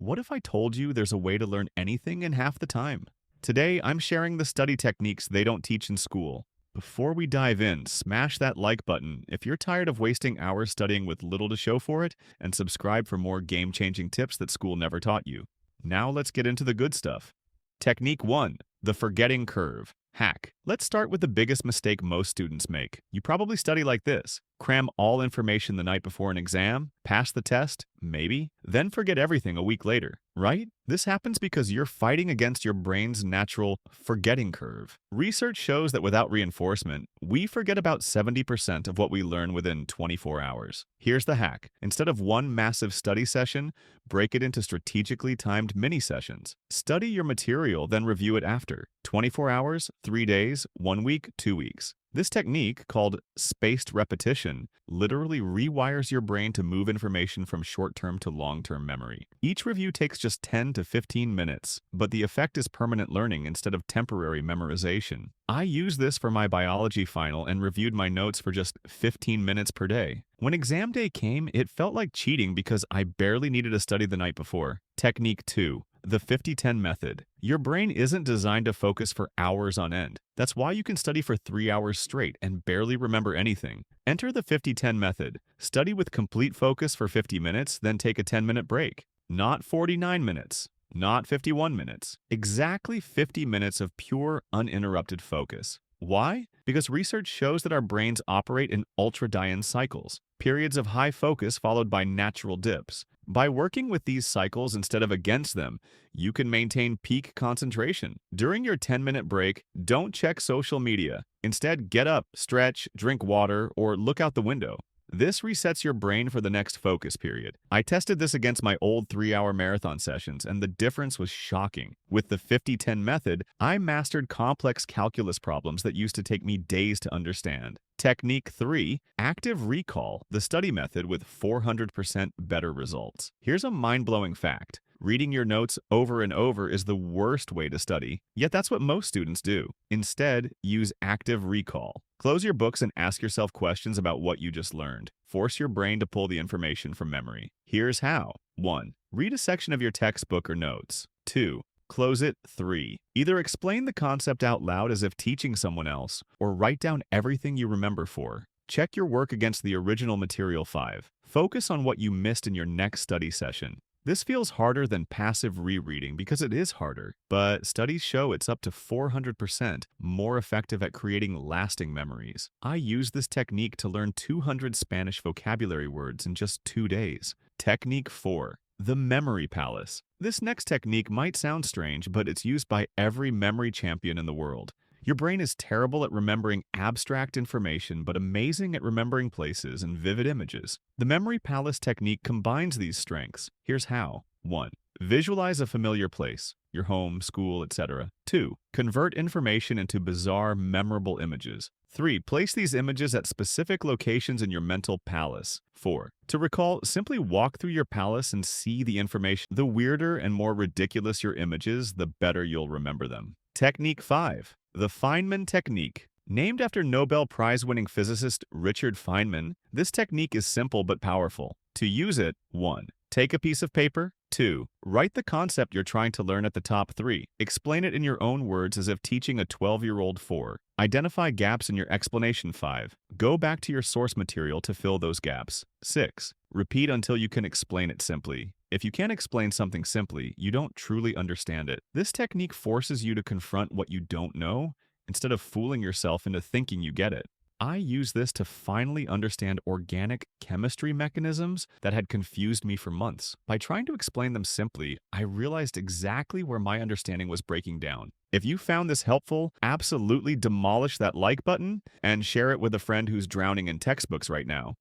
What if I told you there's a way to learn anything in half the time? Today, I'm sharing the study techniques they don't teach in school. Before we dive in, smash that like button if you're tired of wasting hours studying with little to show for it, and subscribe for more game-changing tips that school never taught you. Now let's get into the good stuff. Technique 1. The forgetting curve. Hack. Let's start with the biggest mistake most students make. You probably study like this. Cram all information the night before an exam, pass the test, maybe, then forget everything a week later, right? This happens because you're fighting against your brain's natural forgetting curve. Research shows that without reinforcement, we forget about 70% of what we learn within 24 hours. Here's the hack. Instead of one massive study session, break it into strategically timed mini sessions. Study your material, then review it after. 24 hours, 3 days, 1 week, 2 weeks. This technique, called spaced repetition, literally rewires your brain to move information from short-term to long-term memory. Each review takes just 10 to 15 minutes, but the effect is permanent learning instead of temporary memorization. I used this for my biology final and reviewed my notes for just 15 minutes per day. When exam day came, it felt like cheating because I barely needed to study the night before. Technique 2. The 50-10 method. Your brain isn't designed to focus for hours on end. That's why you can study for 3 hours straight and barely remember anything. Enter the 50-10 method. Study with complete focus for 50 minutes, then take a 10-minute break. Not 49 minutes. Not 51 minutes. Exactly 50 minutes of pure, uninterrupted focus. Why? Because research shows that our brains operate in ultradian cycles, periods of high focus followed by natural dips. By working with these cycles instead of against them, you can maintain peak concentration. During your 10-minute break, don't check social media. Instead, get up, stretch, drink water, or look out the window. This resets your brain for the next focus period. I tested this against my old 3-hour marathon sessions, and the difference was shocking. With the 50-10 method, I mastered complex calculus problems that used to take me days to understand. Technique 3. Active recall, the study method with 400% better results. Here's a mind-blowing fact. Reading your notes over and over is the worst way to study, yet that's what most students do. Instead, use active recall. Close your books and ask yourself questions about what you just learned. Force your brain to pull the information from memory. Here's how. 1. Read a section of your textbook or notes. 2. Close it. 3. Either explain the concept out loud as if teaching someone else, or write down everything you remember for. Check your work against the original material. 5. Focus on what you missed in your next study session. This feels harder than passive rereading because it is harder, but studies show it's up to 400% more effective at creating lasting memories. I used this technique to learn 200 Spanish vocabulary words in just 2 days. Technique 4. The memory palace. This next technique might sound strange, but it's used by every memory champion in the world. Your brain is terrible at remembering abstract information, but amazing at remembering places and vivid images. The memory palace technique combines these strengths. Here's how. 1. Visualize a familiar place, your home, school, etc. 2. Convert information into bizarre, memorable images. 3. Place these images at specific locations in your mental palace. 4. To recall, simply walk through your palace and see the information. The weirder and more ridiculous your images, the better you'll remember them. Technique 5. The Feynman Technique. Named after Nobel Prize-winning physicist Richard Feynman, this technique is simple but powerful. To use it, 1. Take a piece of paper. 2. Write the concept you're trying to learn at the top. 3. Explain it in your own words as if teaching a 12-year-old. 4. Identify gaps in your explanation. 5. Go back to your source material to fill those gaps. 6. Repeat until you can explain it simply. If you can't explain something simply, you don't truly understand it. This technique forces you to confront what you don't know instead of fooling yourself into thinking you get it. I use this to finally understand organic chemistry mechanisms that had confused me for months. By trying to explain them simply, I realized exactly where my understanding was breaking down. If you found this helpful, absolutely demolish that like button and share it with a friend who's drowning in textbooks right now.